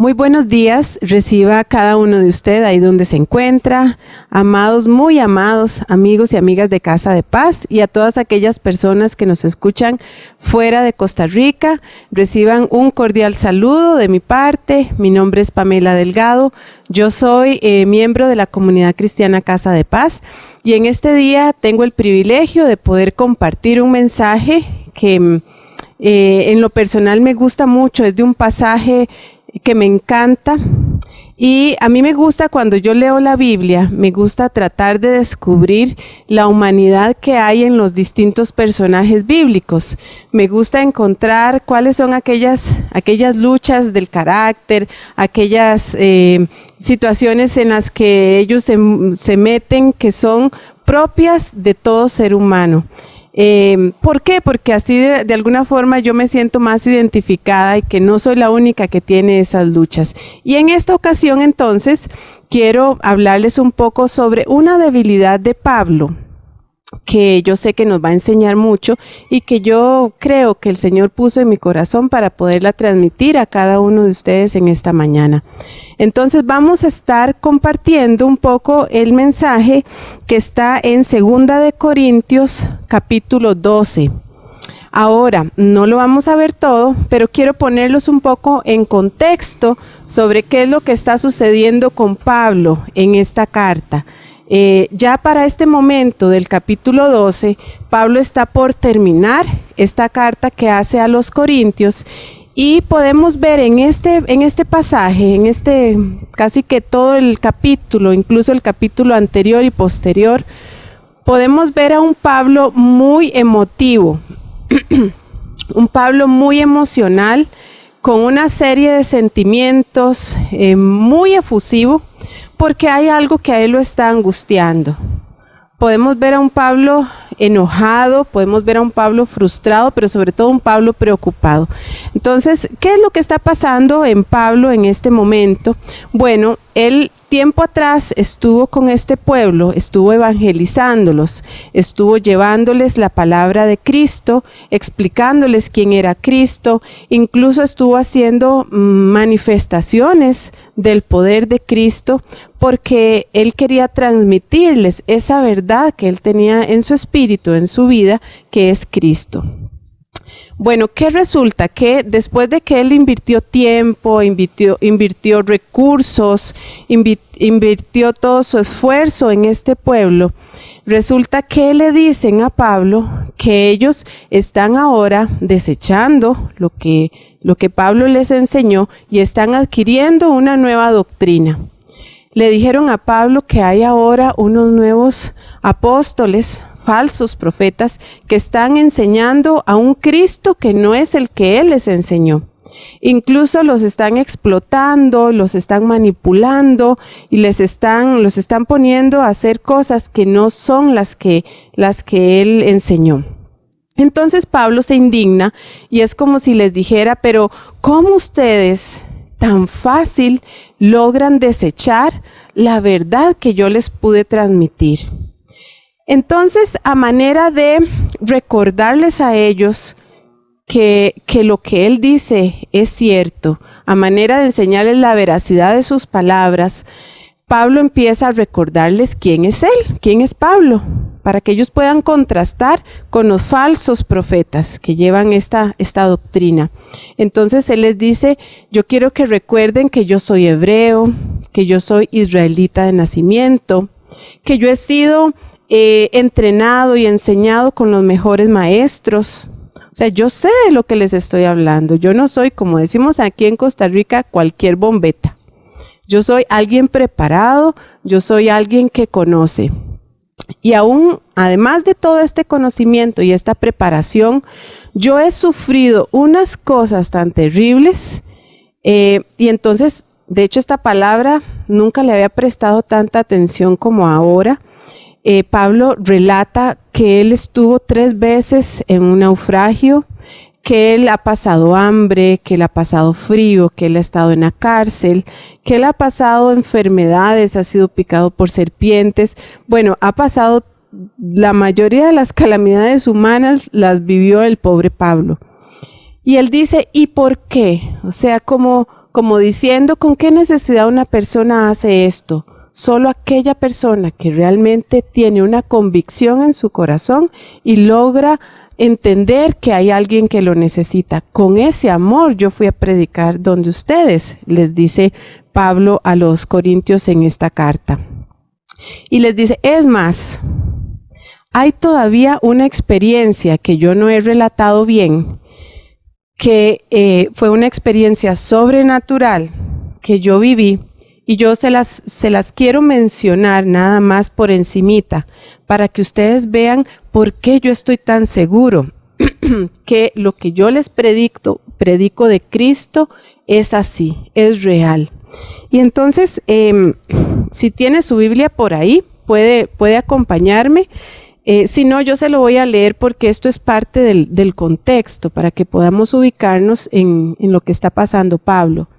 Muy buenos días, reciba a cada uno de ustedes ahí donde se encuentra, amados, muy amados amigos y amigas de Casa de Paz, y a todas aquellas personas que nos escuchan fuera de Costa Rica, reciban un cordial saludo de mi parte. Mi nombre es Pamela Delgado, yo soy miembro de la comunidad cristiana Casa de Paz, y en este día tengo el privilegio de poder compartir un mensaje que en lo personal me gusta mucho. Es de un pasaje que me encanta, y a mí me gusta, cuando yo leo la Biblia, me gusta tratar de descubrir la humanidad que hay en los distintos personajes bíblicos. Me gusta encontrar cuáles son aquellas luchas del carácter, aquellas situaciones en las que ellos se meten, que son propias de todo ser humano. ¿Por qué? Porque así de alguna forma yo me siento más identificada y que no soy la única que tiene esas luchas. Y en esta ocasión entonces quiero hablarles un poco sobre una debilidad de Pablo, que yo sé que nos va a enseñar mucho y que yo creo que el Señor puso en mi corazón para poderla transmitir a cada uno de ustedes en esta mañana. Entonces vamos a estar compartiendo un poco el mensaje que está en 2 de Corintios capítulo 12. Ahora, no lo vamos a ver todo, pero quiero ponerlos un poco en contexto sobre qué es lo que está sucediendo con Pablo en esta carta. Ya para este momento del capítulo 12, Pablo está por terminar esta carta que hace a los Corintios, y podemos ver en este pasaje, en casi que todo el capítulo, incluso el capítulo anterior y posterior, podemos ver a un Pablo muy emotivo, un Pablo muy emocional, con una serie de sentimientos muy efusivo, porque hay algo que a él lo está angustiando. Podemos ver a un Pablo enojado, podemos ver a un Pablo frustrado, pero sobre todo un Pablo preocupado. Entonces, ¿qué es lo que está pasando en Pablo en este momento? Bueno, él tiempo atrás estuvo con este pueblo, estuvo evangelizándolos, estuvo llevándoles la palabra de Cristo, explicándoles quién era Cristo, incluso estuvo haciendo manifestaciones del poder de Cristo, porque él quería transmitirles esa verdad que él tenía en su espíritu, en su vida, que es Cristo. Bueno, ¿qué resulta? Que después de que él invirtió tiempo, invirtió recursos, invirtió todo su esfuerzo en este pueblo, resulta que le dicen a Pablo que ellos están ahora desechando lo que Pablo les enseñó y están adquiriendo una nueva doctrina. Le dijeron a Pablo que hay ahora unos nuevos apóstoles, falsos profetas, que están enseñando a un Cristo que no es el que él les enseñó. Incluso los están explotando, los están manipulando y los están poniendo a hacer cosas que no son las que él enseñó. Entonces Pablo se indigna, y es como si les dijera: pero ¿cómo ustedes tan fácil logran desechar la verdad que yo les pude transmitir? Entonces, a manera de recordarles a ellos que lo que él dice es cierto, a manera de enseñarles la veracidad de sus palabras, Pablo empieza a recordarles quién es él, quién es Pablo, para que ellos puedan contrastar con los falsos profetas que llevan esta doctrina. Entonces él les dice: yo quiero que recuerden que yo soy hebreo, que yo soy israelita de nacimiento, que yo he sido entrenado y enseñado con los mejores maestros. O sea, yo sé de lo que les estoy hablando. Yo no soy, como decimos aquí en Costa Rica, cualquier bombeta. Yo soy alguien preparado, yo soy alguien que conoce. Y aún, además de todo este conocimiento y esta preparación, yo he sufrido unas cosas tan terribles, y entonces, de hecho, esta palabra nunca le había prestado tanta atención como ahora. Pablo relata que él estuvo 3 veces en un naufragio, que él ha pasado hambre, que él ha pasado frío, que él ha estado en la cárcel, que él ha pasado enfermedades, ha sido picado por serpientes. Bueno, ha pasado la mayoría de las calamidades humanas, las vivió el pobre Pablo. Y él dice: ¿y por qué? O sea, ¿cómo como diciendo, ¿con qué necesidad una persona hace esto? Solo aquella persona que realmente tiene una convicción en su corazón y logra entender que hay alguien que lo necesita. Con ese amor yo fui a predicar donde ustedes, les dice Pablo a los Corintios en esta carta. Y les dice, es más, hay todavía una experiencia que yo no he relatado bien, que fue una experiencia sobrenatural que yo viví, y yo se las quiero mencionar nada más por encimita, para que ustedes vean por qué yo estoy tan seguro que lo que yo les predico de Cristo es así, es real. Y entonces, si tiene su Biblia por ahí, puede acompañarme. Si no, yo se lo voy a leer porque esto es parte del contexto para que podamos ubicarnos en lo que está pasando Pablo.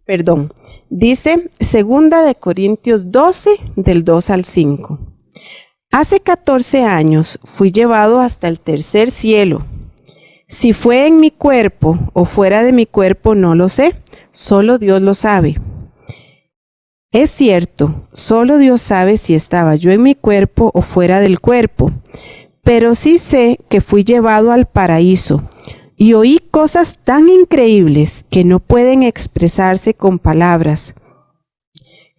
Perdón. Dice 2 Corintios 12, del 2 al 5. Hace 14 años fui llevado hasta el tercer cielo. Si fue en mi cuerpo o fuera de mi cuerpo no lo sé, solo Dios lo sabe. Es cierto, solo Dios sabe si estaba yo en mi cuerpo o fuera del cuerpo, pero sí sé que fui llevado al paraíso y oí cosas tan increíbles que no pueden expresarse con palabras,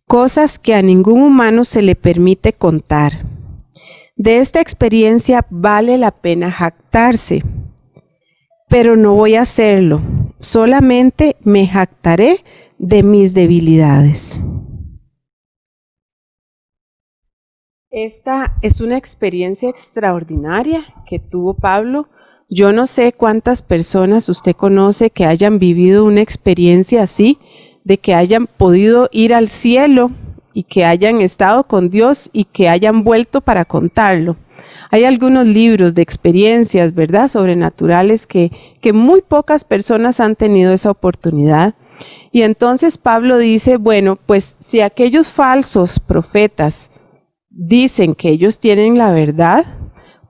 cosas que a ningún humano se le permite contar. De esta experiencia vale la pena jactarse, pero no voy a hacerlo, solamente me jactaré de mis debilidades. Esta es una experiencia extraordinaria que tuvo Pablo. Yo no sé cuántas personas usted conoce que hayan vivido una experiencia así, de que hayan podido ir al cielo y que hayan estado con Dios y que hayan vuelto para contarlo. Hay algunos libros de experiencias, ¿verdad?, sobrenaturales que muy pocas personas han tenido esa oportunidad. Y entonces Pablo dice, bueno, pues si aquellos falsos profetas dicen que ellos tienen la verdad,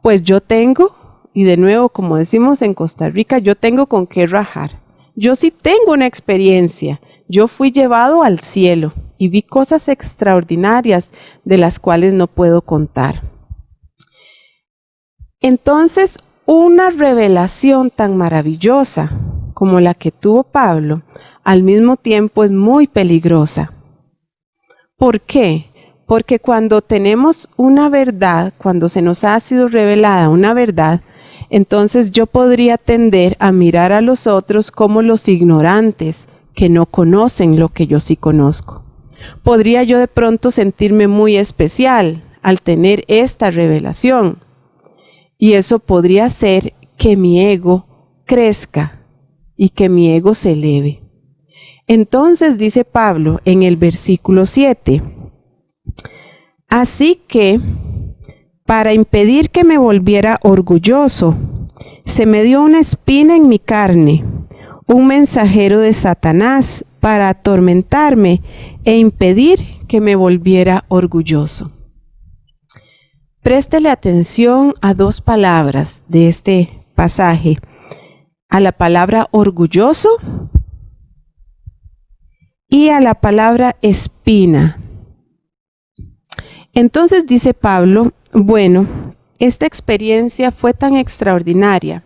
pues yo tengo, y de nuevo, como decimos en Costa Rica, yo tengo con qué rajar. Yo sí tengo una experiencia. Yo fui llevado al cielo y vi cosas extraordinarias de las cuales no puedo contar. Entonces, una revelación tan maravillosa como la que tuvo Pablo, al mismo tiempo es muy peligrosa. ¿Por qué? Porque cuando tenemos una verdad, cuando se nos ha sido revelada una verdad, entonces yo podría tender a mirar a los otros como los ignorantes que no conocen lo que yo sí conozco. Podría yo de pronto sentirme muy especial al tener esta revelación, y eso podría hacer que mi ego crezca y que mi ego se eleve. Entonces dice Pablo en el versículo 7, así que, para impedir que me volviera orgulloso, se me dio una espina en mi carne, un mensajero de Satanás para atormentarme e impedir que me volviera orgulloso. Préstele atención a dos palabras de este pasaje, a la palabra orgulloso y a la palabra espina. Entonces dice Pablo, bueno, esta experiencia fue tan extraordinaria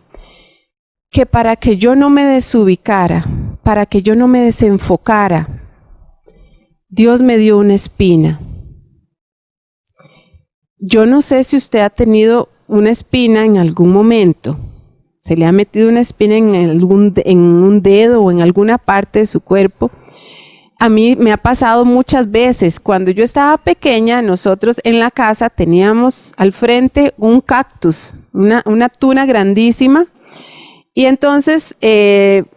que para que yo no me desubicara, para que yo no me desenfocara, Dios me dio una espina. Yo no sé si usted ha tenido una espina en algún momento. Se le ha metido una espina en un dedo o en alguna parte de su cuerpo. A mí me ha pasado muchas veces. Cuando yo estaba pequeña, nosotros en la casa teníamos al frente un cactus, una tuna grandísima. Y entonces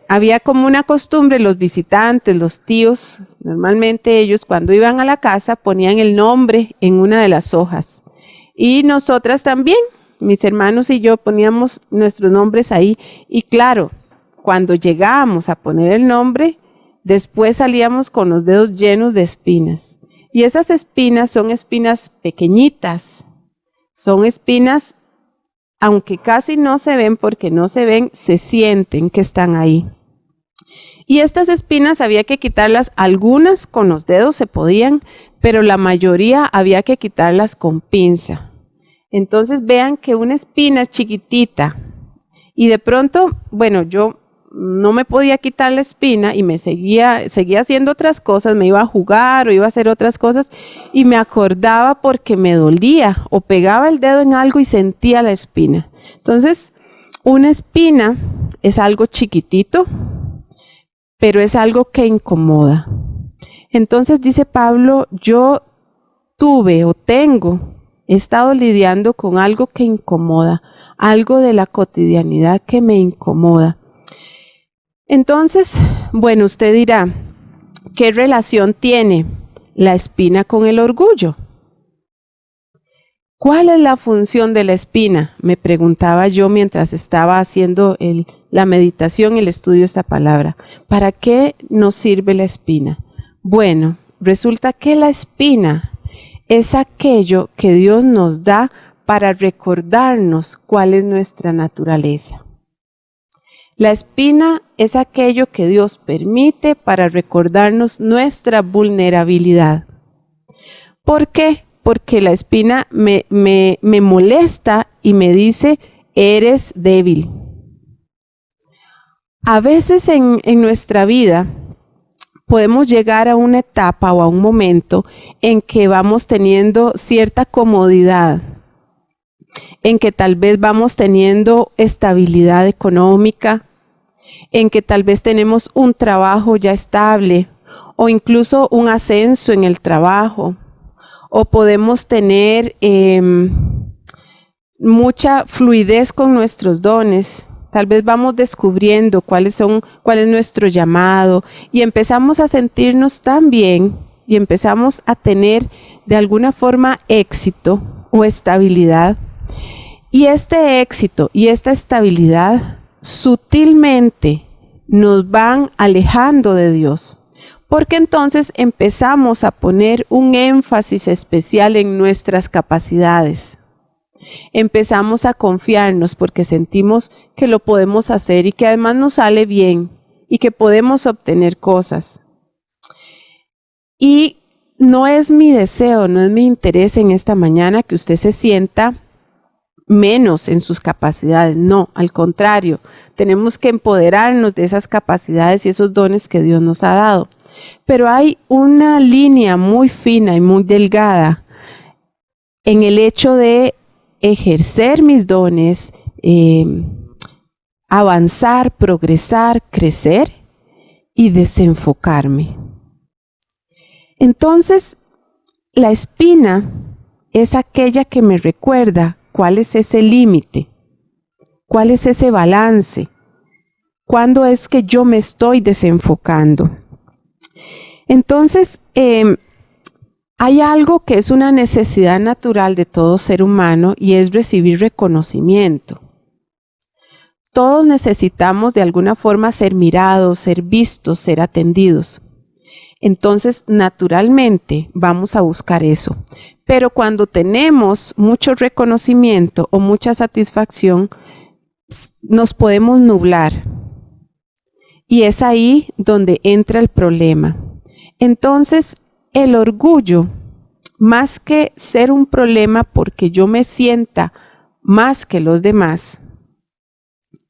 había como una costumbre, los visitantes, los tíos, normalmente ellos cuando iban a la casa ponían el nombre en una de las hojas. Y nosotras también, mis hermanos y yo poníamos nuestros nombres ahí. Y claro, cuando llegábamos a poner el nombre, después salíamos con los dedos llenos de espinas. Y esas espinas son espinas pequeñitas. Son espinas, aunque casi no se ven, porque no se ven, se sienten que están ahí. Y estas espinas había que quitarlas, algunas con los dedos se podían, pero la mayoría había que quitarlas con pinza. Entonces vean que una espina es chiquitita y de pronto, bueno, yo no me podía quitar la espina y me seguía haciendo otras cosas, me iba a jugar o iba a hacer otras cosas y me acordaba porque me dolía o pegaba el dedo en algo y sentía la espina. Entonces, una espina es algo chiquitito, pero es algo que incomoda. Entonces dice Pablo, yo tuve o tengo, he estado lidiando con algo que incomoda, algo de la cotidianidad que me incomoda. Entonces, bueno, usted dirá, ¿qué relación tiene la espina con el orgullo? ¿Cuál es la función de la espina? Me preguntaba yo mientras estaba haciendo la meditación y el estudio de esta palabra. ¿Para qué nos sirve la espina? Bueno, resulta que la espina es aquello que Dios nos da para recordarnos cuál es nuestra naturaleza. La espina es aquello que Dios permite para recordarnos nuestra vulnerabilidad. ¿Por qué? Porque la espina me molesta y me dice, eres débil. A veces en nuestra vida podemos llegar a una etapa o a un momento en que vamos teniendo cierta comodidad, en que tal vez vamos teniendo estabilidad económica, en que tal vez tenemos un trabajo ya estable o incluso un ascenso en el trabajo, o podemos tener mucha fluidez con nuestros dones. Tal vez vamos descubriendo cuál es nuestro llamado y empezamos a sentirnos tan bien y empezamos a tener de alguna forma éxito o estabilidad. Y este éxito y esta estabilidad sutilmente nos van alejando de Dios, porque entonces empezamos a poner un énfasis especial en nuestras capacidades. Empezamos a confiarnos porque sentimos que lo podemos hacer y que además nos sale bien y que podemos obtener cosas. Y no es mi deseo, no es mi interés en esta mañana que usted se sienta menos en sus capacidades. No, al contrario, tenemos que empoderarnos de esas capacidades y esos dones que Dios nos ha dado. Pero hay una línea muy fina y muy delgada en el hecho de ejercer mis dones, avanzar, progresar, crecer y desenfocarme. Entonces, la espina es aquella que me recuerda cuál es ese límite, cuál es ese balance, cuándo es que yo me estoy desenfocando. Entonces, hay algo que es una necesidad natural de todo ser humano y es recibir reconocimiento. Todos necesitamos de alguna forma ser mirados, ser vistos, ser atendidos. Entonces, naturalmente vamos a buscar eso. Pero cuando tenemos mucho reconocimiento o mucha satisfacción, nos podemos nublar. Y es ahí donde entra el problema. Entonces, el orgullo, más que ser un problema porque yo me sienta más que los demás,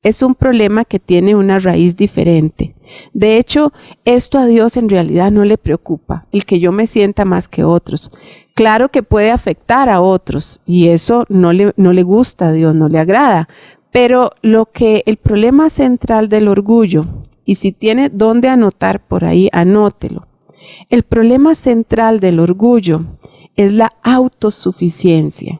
es un problema que tiene una raíz diferente. De hecho, esto a Dios en realidad no le preocupa, el que yo me sienta más que otros. Claro que puede afectar a otros y eso no le gusta a Dios, no le agrada. Pero el problema central del orgullo, y si tiene dónde anotar por ahí, anótelo. El problema central del orgullo es la autosuficiencia.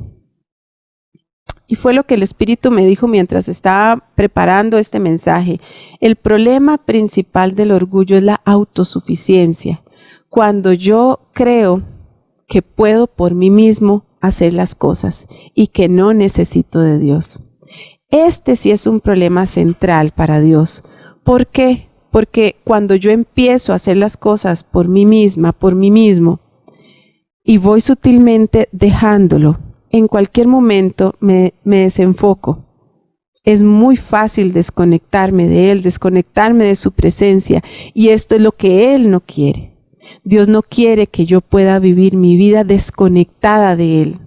Y fue lo que el Espíritu me dijo mientras estaba preparando este mensaje. El problema principal del orgullo es la autosuficiencia. Cuando yo creo que puedo por mí mismo hacer las cosas y que no necesito de Dios. Este sí es un problema central para Dios. ¿Por qué? Porque cuando yo empiezo a hacer las cosas por mí misma, por mí mismo, y voy sutilmente dejándolo, en cualquier momento me desenfoco. es muy fácil desconectarme de Él, desconectarme de su presencia, y esto es lo que Él no quiere. Dios no quiere que yo pueda vivir mi vida desconectada de Él.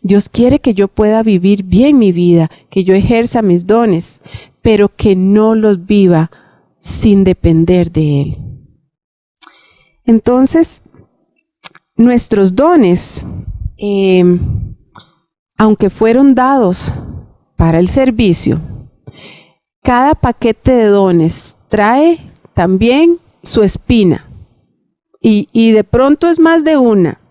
Dios quiere que yo pueda vivir bien mi vida, que yo ejerza mis dones, pero que no los viva sin depender de Él. Entonces, nuestros dones, aunque fueron dados para el servicio, cada paquete de dones trae también su espina, y de pronto es más de una.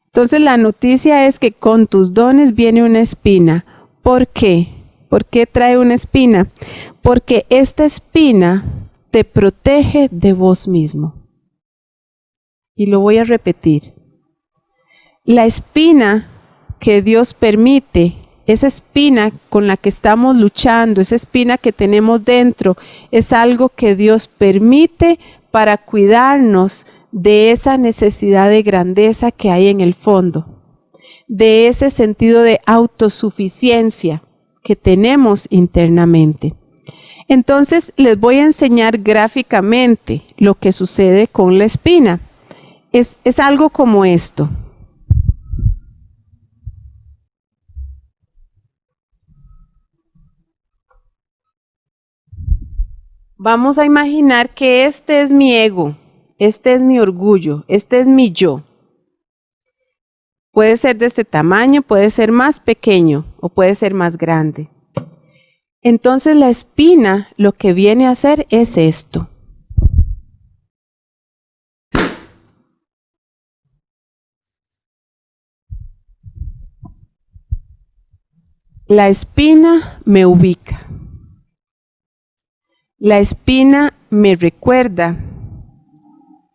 Entonces la noticia es que con tus dones viene una espina. ¿Por qué? ¿Por qué trae una espina? Porque esta espina te protege de vos mismo. Y lo voy a repetir. La espina que Dios permite, esa espina con la que estamos luchando, esa espina que tenemos dentro, es algo que Dios permite para cuidarnos de esa necesidad de grandeza que hay en el fondo, de ese sentido de autosuficiencia que tenemos internamente. Entonces les voy a enseñar gráficamente lo que sucede con la espina. Es algo como esto. Vamos a imaginar que este es mi ego, este es mi orgullo, este es mi yo. Puede ser de este tamaño, puede ser más pequeño o puede ser más grande. Entonces la espina lo que viene a hacer es esto. La espina me ubica. La espina me recuerda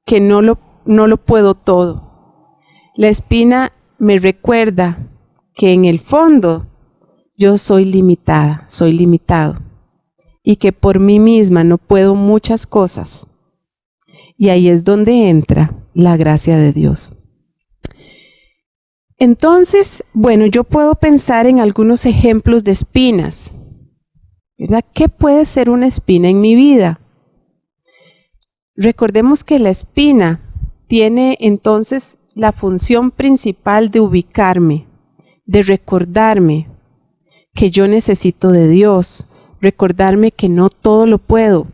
que no lo puedo todo. La espina me recuerda que en el fondo yo soy limitada, soy limitado, y que por mí misma no puedo muchas cosas. Y ahí es donde entra la gracia de Dios. Entonces, bueno, yo puedo pensar en algunos ejemplos de espinas, ¿verdad? ¿Qué puede ser una espina en mi vida? Recordemos que la espina tiene entonces la función principal de ubicarme, de recordarme que yo necesito de Dios, recordarme que no todo lo puedo,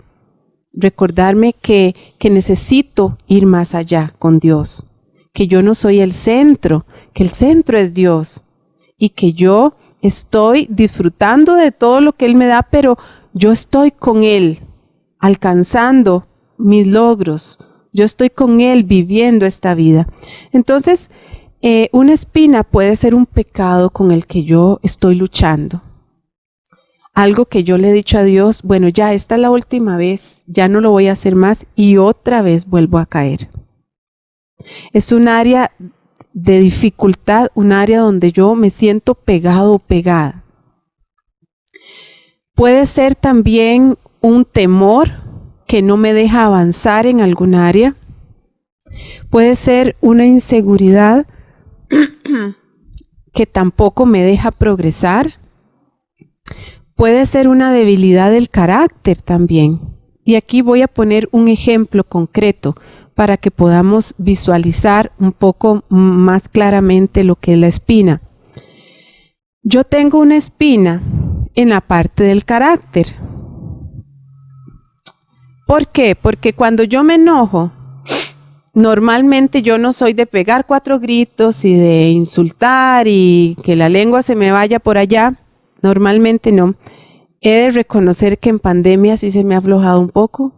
recordarme que necesito ir más allá con Dios, que yo no soy el centro, que el centro es Dios y que yo estoy disfrutando de todo lo que Él me da, pero yo estoy con Él, alcanzando mis logros, yo estoy con Él viviendo esta vida. Entonces, una espina puede ser un pecado con el que yo estoy luchando. Algo que yo le he dicho a Dios, bueno, ya esta es la última vez, ya no lo voy a hacer más y otra vez vuelvo a caer. Es un área de dificultad, un área donde yo me siento pegado o pegada. Puede ser también un temor que no me deja avanzar en algún área. Puede ser una inseguridad que tampoco me deja progresar. Puede ser una debilidad del carácter también. Y aquí voy a poner un ejemplo concreto para que podamos visualizar un poco más claramente lo que es la espina. Yo tengo una espina en la parte del carácter. ¿Por qué? Porque cuando yo me enojo, normalmente yo no soy de pegar 4 gritos y de insultar y que la lengua se me vaya por allá. Normalmente no. He de reconocer que en pandemia sí se me ha aflojado un poco.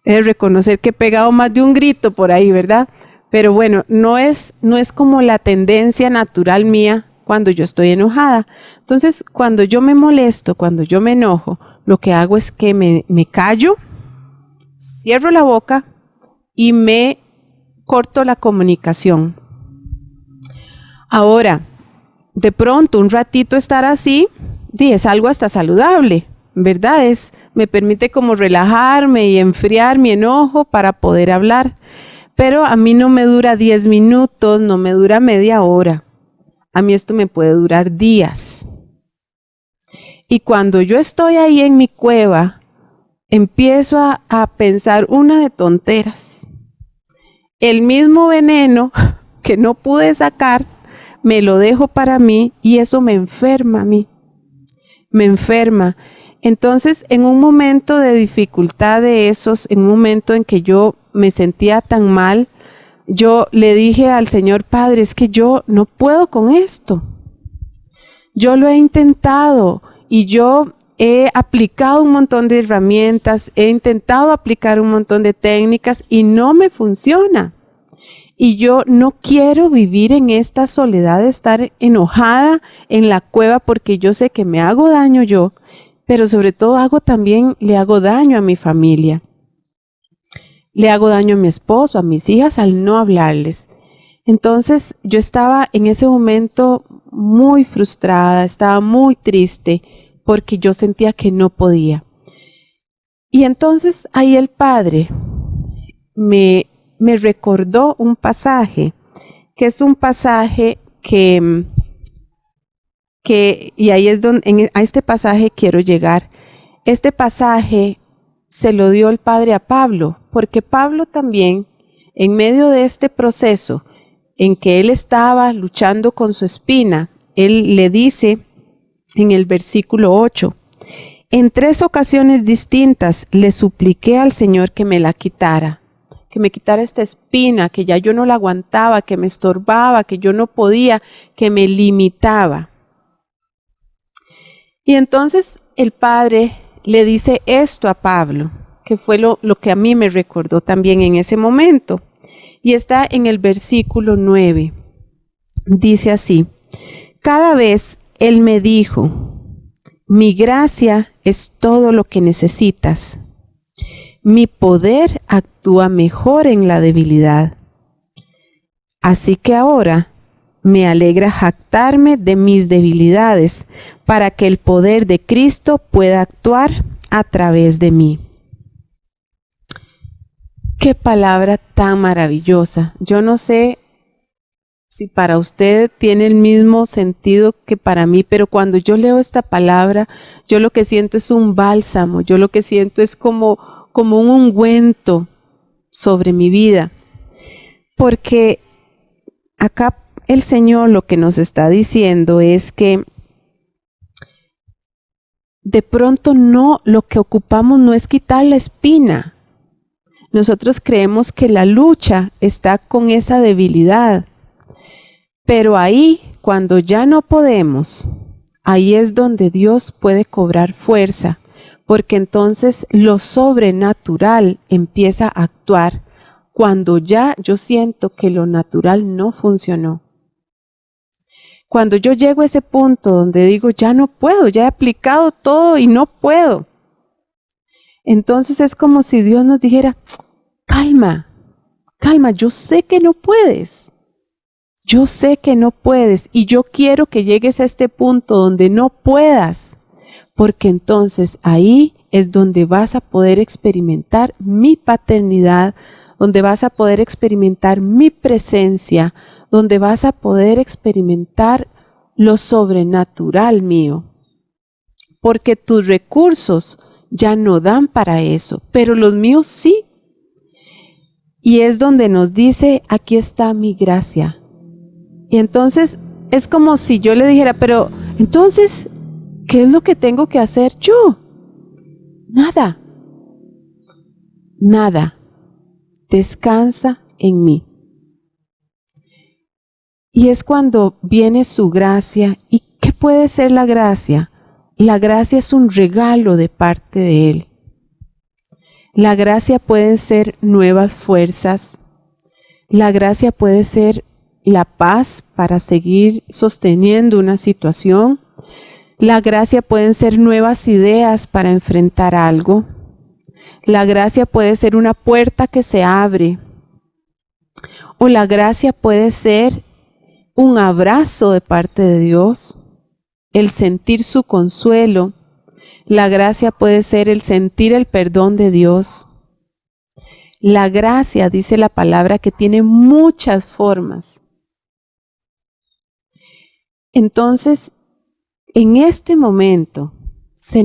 He de reconocer que he pegado más de un grito por ahí, ¿verdad? Pero bueno, no es como la tendencia natural mía cuando yo estoy enojada. Entonces, cuando yo me molesto, cuando yo me enojo, lo que hago es que me callo, cierro la boca y me corto la comunicación. Ahora, de pronto, un ratito estar así, es algo hasta saludable, ¿verdad? Me permite como relajarme y enfriar mi enojo para poder hablar. Pero a mí no me dura 10 minutos, no me dura media hora. A mí esto me puede durar días. Y cuando yo estoy ahí en mi cueva, empiezo a pensar una de tonteras. El mismo veneno que no pude sacar, me lo dejo para mí y eso me enferma a mí. Me enferma. Entonces, en un momento de dificultad de esos, en un momento en que yo me sentía tan mal, yo le dije al Señor, Padre, es que yo no puedo con esto. Yo lo he intentado y yo he aplicado un montón de herramientas, he intentado aplicar un montón de técnicas y no me funciona. Y yo no quiero vivir en esta soledad de estar enojada en la cueva porque yo sé que me hago daño yo, pero sobre todo le hago daño a mi familia. Le hago daño a mi esposo, a mis hijas al no hablarles. Entonces yo estaba en ese momento muy frustrada, estaba muy triste porque yo sentía que no podía. Y entonces ahí el Padre me recordó un pasaje, que es un pasaje que y ahí es donde, a este pasaje quiero llegar. Este pasaje se lo dio el Padre a Pablo, porque Pablo también, en medio de este proceso en que él estaba luchando con su espina, él le dice en el versículo 8, en 3 ocasiones distintas le supliqué al Señor que me la quitara, que me quitara esta espina, que ya yo no la aguantaba, que me estorbaba, que yo no podía, que me limitaba. Y entonces el Padre le dice esto a Pablo, que fue lo que a mí me recordó también en ese momento. Y está en el versículo 9. Dice así, cada vez Él me dijo, mi gracia es todo lo que necesitas. Mi poder actúa mejor en la debilidad. Así que ahora me alegra jactarme de mis debilidades para que el poder de Cristo pueda actuar a través de mí. Qué palabra tan maravillosa. Yo no sé si para usted tiene el mismo sentido que para mí, pero cuando yo leo esta palabra, yo lo que siento es un bálsamo, yo lo que siento es como un ungüento sobre mi vida. Porque acá el Señor lo que nos está diciendo es que de pronto lo que ocupamos no es quitar la espina. Nosotros creemos que la lucha está con esa debilidad, pero ahí, cuando ya no podemos, ahí es donde Dios puede cobrar fuerza, porque entonces lo sobrenatural empieza a actuar cuando ya yo siento que lo natural no funcionó. Cuando yo llego a ese punto donde digo, ya no puedo, ya he aplicado todo y no puedo. Entonces es como si Dios nos dijera, calma, calma, yo sé que no puedes. Yo sé que no puedes y yo quiero que llegues a este punto donde no puedas, porque entonces ahí es donde vas a poder experimentar mi paternidad, donde vas a poder experimentar mi presencia, donde vas a poder experimentar lo sobrenatural mío, porque tus recursos ya no dan para eso, pero los míos sí. Y es donde nos dice, aquí está mi gracia. Y entonces es como si yo le dijera, pero entonces, ¿qué es lo que tengo que hacer yo? Nada. Nada. Descansa en mí. Y es cuando viene su gracia. ¿Y qué puede ser la gracia? La gracia es un regalo de parte de Él. La gracia puede ser nuevas fuerzas. La gracia puede ser la paz para seguir sosteniendo una situación. La gracia pueden ser nuevas ideas para enfrentar algo. La gracia puede ser una puerta que se abre. O la gracia puede ser un abrazo de parte de Dios, el sentir su consuelo. La gracia puede ser el sentir el perdón de Dios. La gracia, dice la palabra, que tiene muchas formas. Entonces, en este momento, se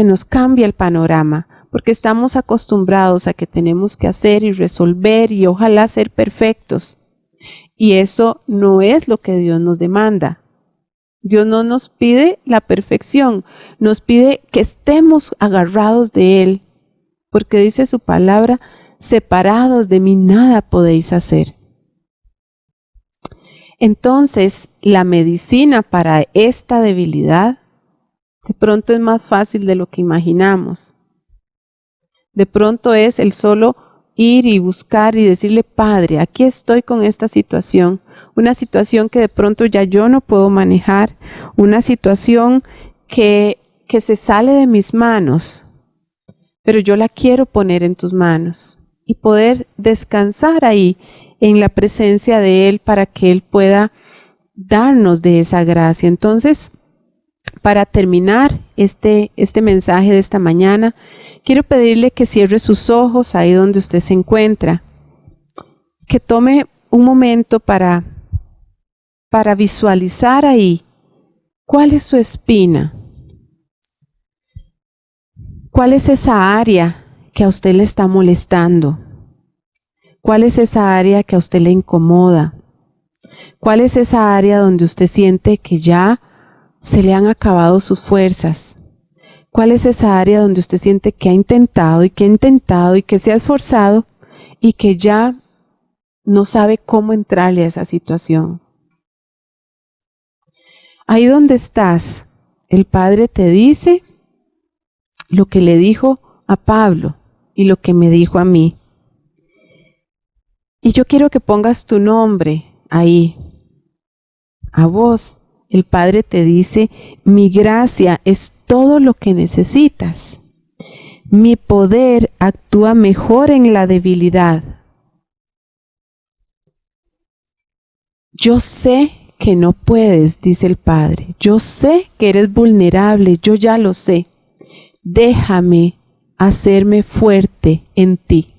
nos cambia el panorama, porque estamos acostumbrados a que tenemos que hacer y resolver y ojalá ser perfectos. Y eso no es lo que Dios nos demanda. Dios no nos pide la perfección, nos pide que estemos agarrados de Él, porque dice su palabra, separados de mí nada podéis hacer. Entonces, la medicina para esta debilidad de pronto es más fácil de lo que imaginamos. De pronto es el solo ir y buscar y decirle, Padre, aquí estoy con esta situación, una situación que de pronto ya yo no puedo manejar, una situación que se sale de mis manos, pero yo la quiero poner en tus manos y poder descansar ahí en la presencia de Él para que Él pueda darnos de esa gracia. Entonces, para terminar este mensaje de esta mañana, quiero pedirle que cierre sus ojos ahí donde usted se encuentra, que tome un momento para visualizar ahí cuál es su espina, cuál es esa área que a usted le está molestando, cuál es esa área que a usted le incomoda, cuál es esa área donde usted siente que ya se le han acabado sus fuerzas. ¿Cuál es esa área donde usted siente que ha intentado y que se ha esforzado y que ya no sabe cómo entrarle a esa situación? Ahí donde estás, el Padre te dice lo que le dijo a Pablo y lo que me dijo a mí. Y yo quiero que pongas tu nombre ahí. A vos, el Padre te dice, mi gracia es todo lo que necesitas. Mi poder actúa mejor en la debilidad. Yo sé que no puedes, dice el Padre. Yo sé que eres vulnerable, yo ya lo sé. Déjame hacerme fuerte en ti.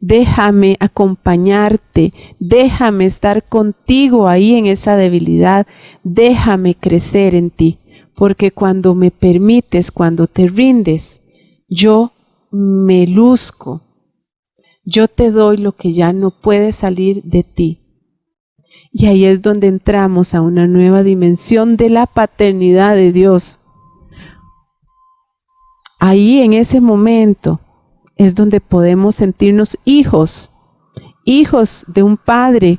Déjame acompañarte, déjame estar contigo ahí en esa debilidad, déjame crecer en ti, porque cuando me permites, cuando te rindes, yo me luzco, yo te doy lo que ya no puede salir de ti. Y ahí es donde entramos a una nueva dimensión de la paternidad de Dios. Ahí en ese momento es donde podemos sentirnos hijos de un Padre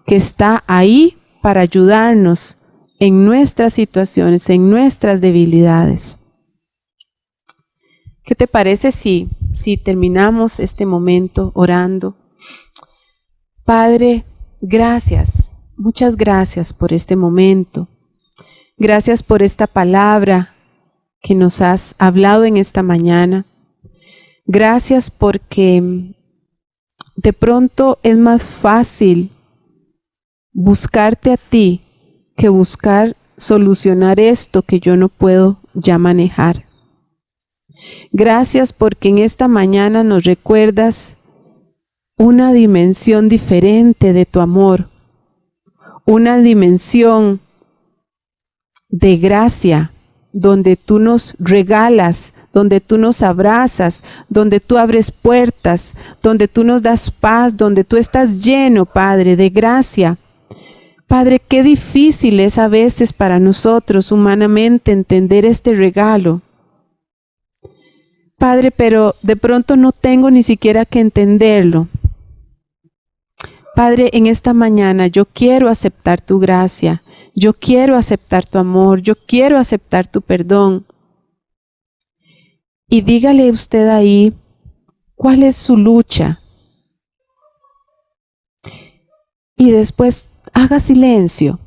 que está ahí para ayudarnos en nuestras situaciones, en nuestras debilidades. ¿Qué te parece si terminamos este momento orando? Padre, gracias, muchas gracias por este momento. Gracias por esta palabra que nos has hablado en esta mañana. Gracias porque de pronto es más fácil buscarte a ti que buscar solucionar esto que yo no puedo ya manejar. Gracias porque en esta mañana nos recuerdas una dimensión diferente de tu amor, una dimensión de gracia, donde tú nos regalas, donde tú nos abrazas, donde tú abres puertas, donde tú nos das paz, donde tú estás lleno, Padre, de gracia. Padre, qué difícil es a veces para nosotros humanamente entender este regalo. Padre, pero de pronto no tengo ni siquiera que entenderlo. Padre, en esta mañana yo quiero aceptar tu gracia, yo quiero aceptar tu amor, yo quiero aceptar tu perdón. Y dígale usted ahí, ¿cuál es su lucha? Y después haga silencio.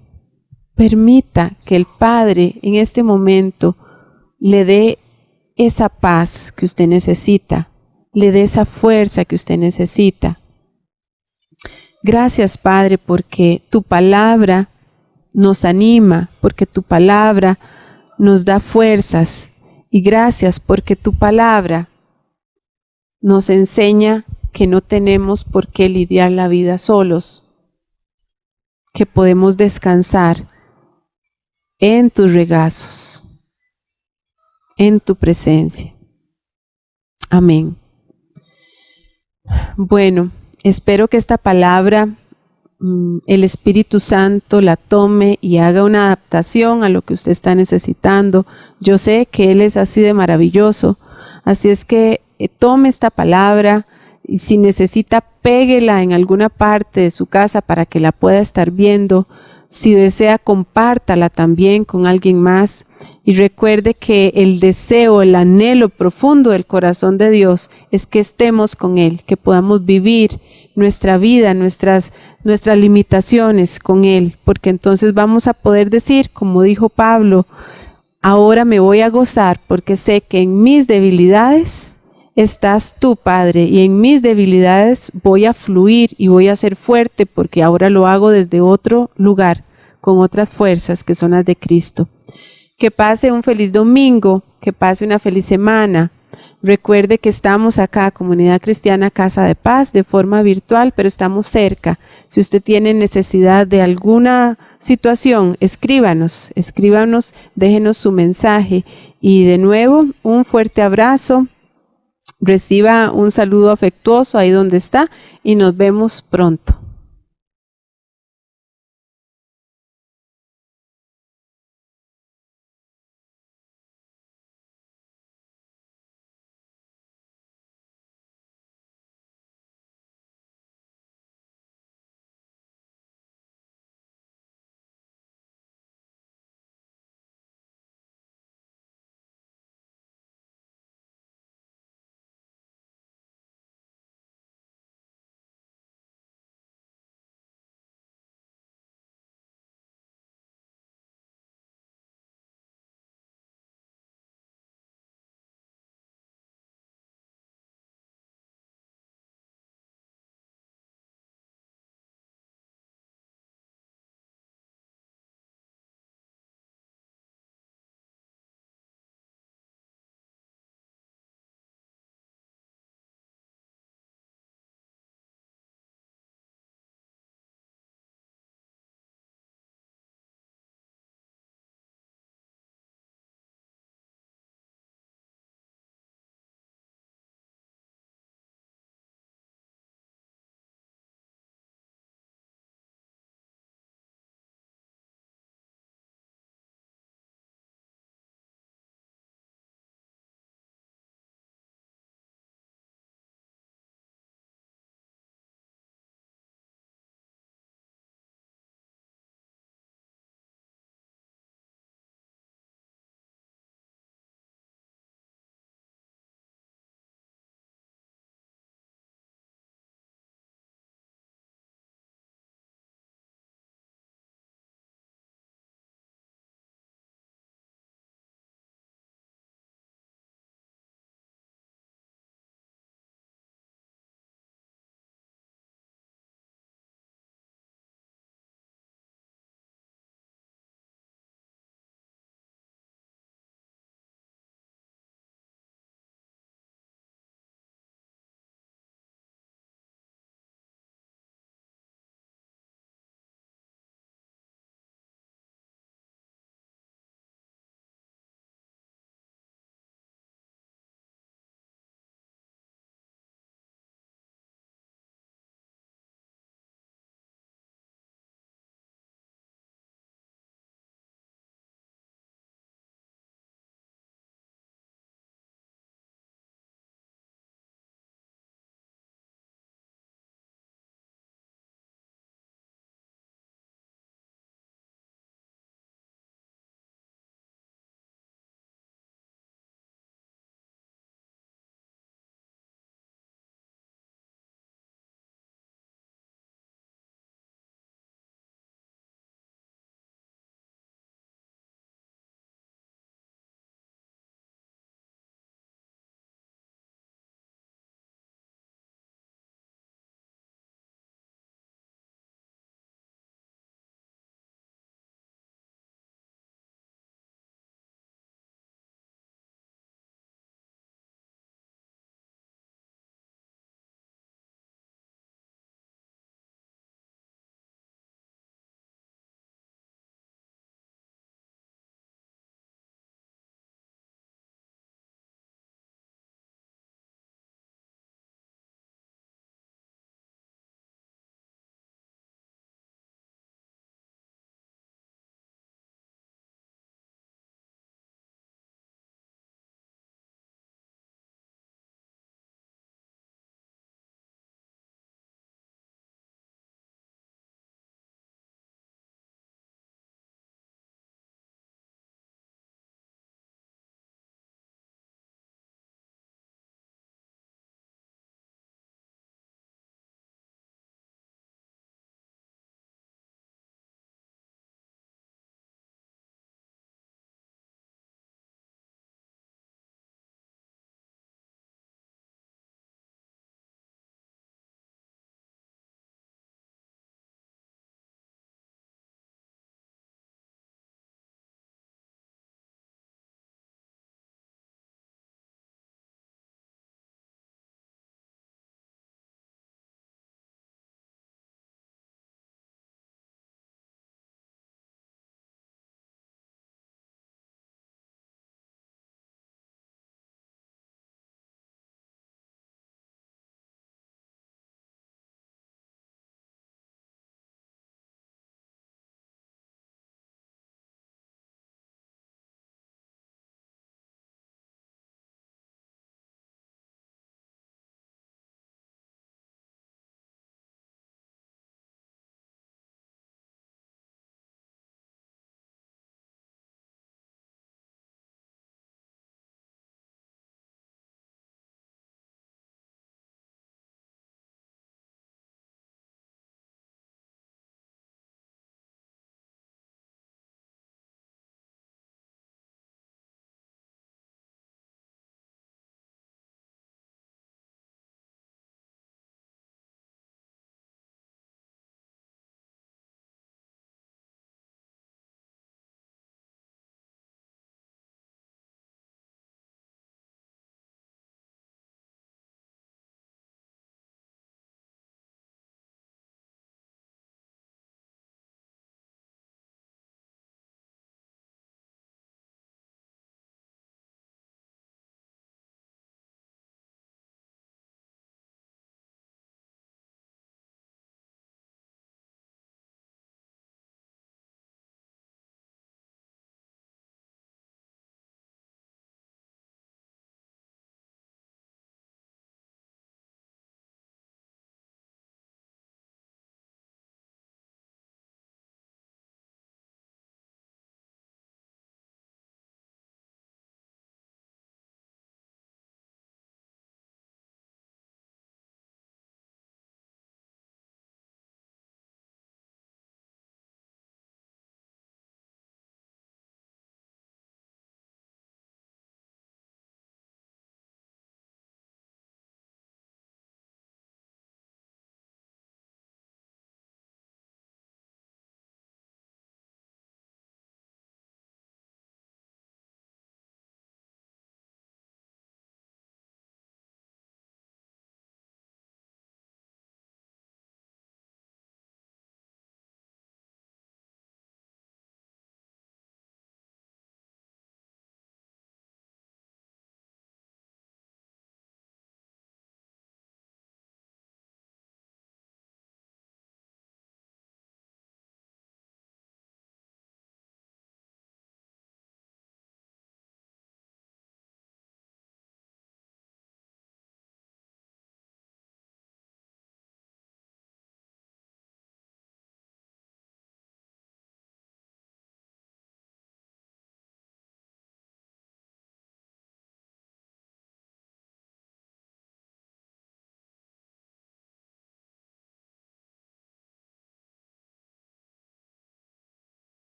Permita que el Padre en este momento le dé esa paz que usted necesita, le dé esa fuerza que usted necesita. Gracias, Padre, porque tu palabra nos anima, porque tu palabra nos da fuerzas. Y gracias porque tu palabra nos enseña que no tenemos por qué lidiar la vida solos, que podemos descansar en tus regazos. en tu presencia. Amén. Bueno, espero que esta palabra el Espíritu Santo la tome y haga una adaptación a lo que usted está necesitando. Yo sé que Él es así de maravilloso, así es que tome esta palabra y si necesita, péguela en alguna parte de su casa para que la pueda estar viendo. Si desea, compártala también con alguien más y recuerde que el deseo, el anhelo profundo del corazón de Dios es que estemos con Él, que podamos vivir nuestra vida, nuestras limitaciones con Él, porque entonces vamos a poder decir, como dijo Pablo, ahora me voy a gozar porque sé que en mis debilidades estás tú, Padre, y en mis debilidades voy a fluir y voy a ser fuerte porque ahora lo hago desde otro lugar, con otras fuerzas que son las de Cristo. Que pase un feliz domingo, que pase una feliz semana. Recuerde que estamos acá, Comunidad Cristiana Casa de Paz, de forma virtual, pero estamos cerca. Si usted tiene necesidad de alguna situación, escríbanos, déjenos su mensaje. Y de nuevo, un fuerte abrazo. Reciba un saludo afectuoso ahí donde está y nos vemos pronto.